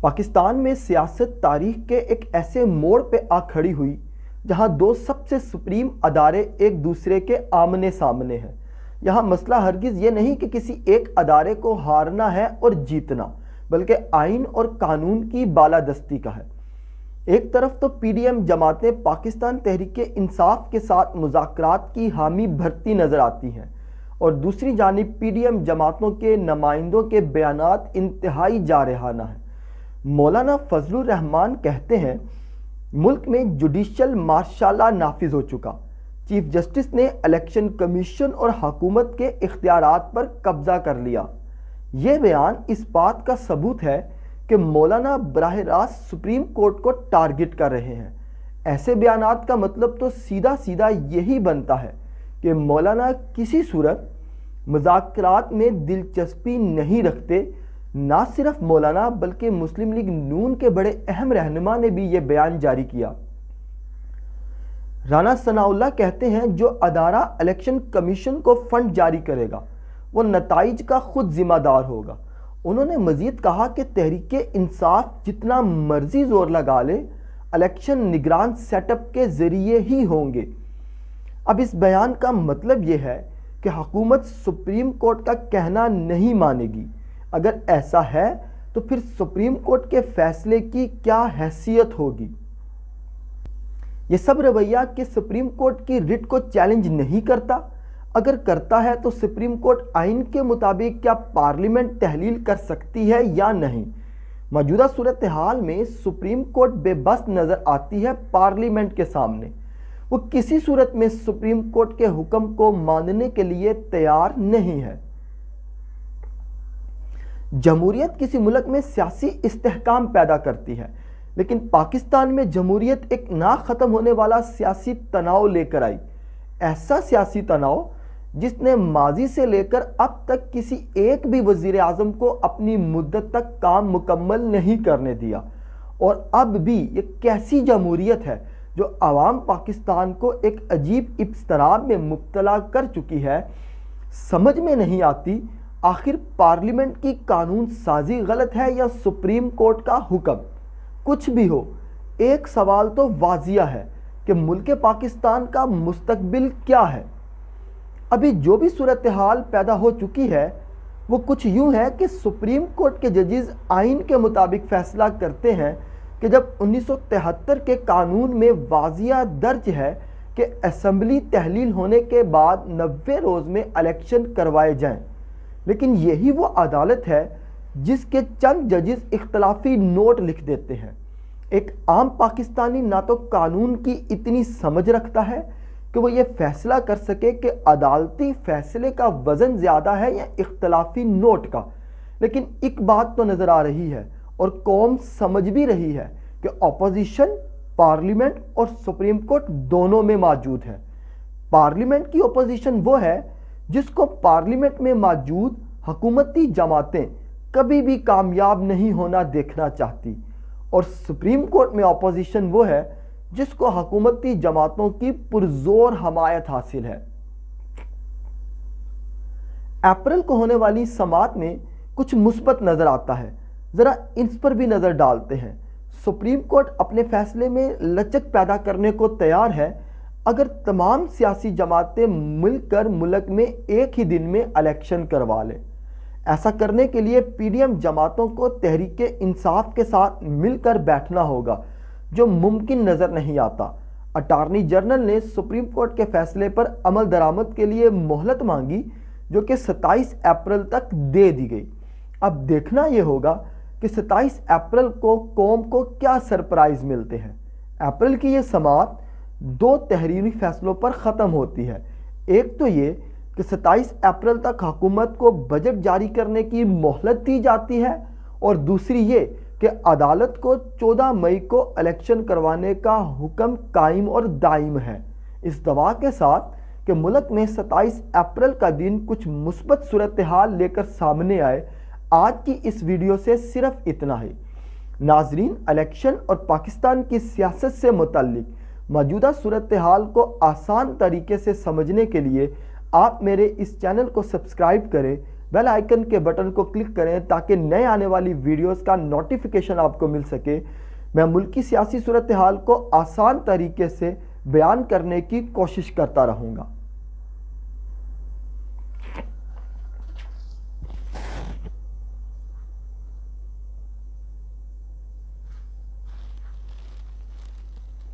پاکستان میں سیاست تاریخ کے ایک ایسے موڑ پہ آ کھڑی ہوئی جہاں دو سب سے سپریم ادارے ایک دوسرے کے آمنے سامنے ہیں۔ یہاں مسئلہ ہرگز یہ نہیں کہ کسی ایک ادارے کو ہارنا ہے اور جیتنا، بلکہ آئین اور قانون کی بالادستی کا ہے۔ ایک طرف تو پی ڈی ایم جماعتیں پاکستان تحریک انصاف کے ساتھ مذاکرات کی حامی بھرتی نظر آتی ہیں، اور دوسری جانب پی ڈی ایم جماعتوں کے نمائندوں کے بیانات انتہائی جارحانہ ہیں۔ مولانا فضل الرحمان کہتے ہیں، ملک میں جوڈیشل مارشل لا نافذ ہو چکا، چیف جسٹس نے الیکشن کمیشن اور حکومت کے اختیارات پر قبضہ کر لیا۔ یہ بیان اس بات کا ثبوت ہے کہ مولانا براہ راست سپریم کورٹ کو ٹارگٹ کر رہے ہیں۔ ایسے بیانات کا مطلب تو سیدھا سیدھا یہی بنتا ہے کہ مولانا کسی صورت مذاکرات میں دلچسپی نہیں رکھتے۔ نہ صرف مولانا بلکہ مسلم لیگ نون کے بڑے اہم رہنما نے بھی یہ بیان جاری کیا۔ رانا ثناء اللہ کہتے ہیں، جو ادارہ الیکشن کمیشن کو فنڈ جاری کرے گا وہ نتائج کا خود ذمہ دار ہوگا۔ انہوں نے مزید کہا کہ تحریک انصاف جتنا مرضی زور لگا لے، الیکشن نگران سیٹ اپ کے ذریعے ہی ہوں گے۔ اب اس بیان کا مطلب یہ ہے کہ حکومت سپریم کورٹ کا کہنا نہیں مانے گی۔ اگر ایسا ہے تو پھر سپریم کورٹ کے فیصلے کی کیا حیثیت ہوگی؟ یہ سب رویہ کہ سپریم کورٹ کی رٹ کو چیلنج نہیں کرتا، اگر کرتا ہے تو سپریم کورٹ آئین کے مطابق کیا پارلیمنٹ تحلیل کر سکتی ہے یا نہیں؟ موجودہ صورتحال میں سپریم کورٹ بے بس نظر آتی ہے پارلیمنٹ کے سامنے۔ وہ کسی صورت میں سپریم کورٹ کے حکم کو ماننے کے لیے تیار نہیں ہے۔ جمہوریت کسی ملک میں سیاسی استحکام پیدا کرتی ہے، لیکن پاکستان میں جمہوریت ایک نہ ختم ہونے والا سیاسی تناؤ لے کر آئی۔ ایسا سیاسی تناؤ جس نے ماضی سے لے کر اب تک کسی ایک بھی وزیر اعظم کو اپنی مدت تک کام مکمل نہیں کرنے دیا۔ اور اب بھی یہ کیسی جمہوریت ہے جو عوام پاکستان کو ایک عجیب اضطراب میں مبتلا کر چکی ہے؟ سمجھ میں نہیں آتی آخر پارلیمنٹ کی قانون سازی غلط ہے یا سپریم کورٹ کا حکم؟ کچھ بھی ہو، ایک سوال تو واضح ہے کہ ملک پاکستان کا مستقبل کیا ہے؟ ابھی جو بھی صورتحال پیدا ہو چکی ہے وہ کچھ یوں ہے کہ سپریم کورٹ کے ججز آئین کے مطابق فیصلہ کرتے ہیں کہ جب 1973 کے قانون میں واضح درج ہے کہ اسمبلی تحلیل ہونے کے بعد 90 روز میں الیکشن کروائے جائیں، لیکن یہی وہ عدالت ہے جس کے چند ججز اختلافی نوٹ لکھ دیتے ہیں۔ ایک عام پاکستانی نہ تو قانون کی اتنی سمجھ رکھتا ہے کہ وہ یہ فیصلہ کر سکے کہ عدالتی فیصلے کا وزن زیادہ ہے یا اختلافی نوٹ کا، لیکن ایک بات تو نظر آ رہی ہے اور قوم سمجھ بھی رہی ہے کہ اپوزیشن پارلیمنٹ اور سپریم کورٹ دونوں میں موجود ہے۔ پارلیمنٹ کی اپوزیشن وہ ہے جس کو پارلیمنٹ میں موجود حکومتی جماعتیں کبھی بھی کامیاب نہیں ہونا دیکھنا چاہتی، اور سپریم کورٹ میں اپوزیشن وہ ہے جس کو حکومتی جماعتوں کی پرزور حمایت حاصل ہے۔ اپریل کو ہونے والی سماعت میں کچھ مثبت نظر آتا ہے، ذرا اس پر بھی نظر ڈالتے ہیں۔ سپریم کورٹ اپنے فیصلے میں لچک پیدا کرنے کو تیار ہے اگر تمام سیاسی جماعتیں مل کر ملک میں ایک ہی دن میں الیکشن کروا لیں۔ ایسا کرنے کے لیے پی ڈی ایم جماعتوں کو تحریک انصاف کے ساتھ مل کر بیٹھنا ہوگا، جو ممکن نظر نہیں آتا۔ اٹارنی جنرل نے سپریم کورٹ کے فیصلے پر عمل درآمد کے لیے مہلت مانگی، جو کہ 27 اپریل تک دے دی گئی۔ اب دیکھنا یہ ہوگا کہ 27 اپریل کو قوم کو کیا سرپرائز ملتے ہیں۔ اپریل کی یہ سماعت 2 تحریری فیصلوں پر ختم ہوتی ہے۔ ایک تو یہ کہ 27 اپریل تک حکومت کو بجٹ جاری کرنے کی مہلت دی جاتی ہے، اور دوسری یہ کہ عدالت کو 14 مئی کو الیکشن کروانے کا حکم قائم اور دائم ہے۔ اس دعویٰ کے ساتھ کہ ملک میں 27 اپریل کا دن کچھ مثبت صورتحال لے کر سامنے آئے، آج کی اس ویڈیو سے صرف اتنا ہی۔ ناظرین، الیکشن اور پاکستان کی سیاست سے متعلق موجودہ صورتحال کو آسان طریقے سے سمجھنے کے لیے آپ میرے اس چینل کو سبسکرائب کریں، بیل آئیکن کے بٹن کو کلک کریں تاکہ نئے آنے والی ویڈیوز کا نوٹیفیکیشن آپ کو مل سکے۔ میں ملکی سیاسی صورتحال کو آسان طریقے سے بیان کرنے کی کوشش کرتا رہوں گا۔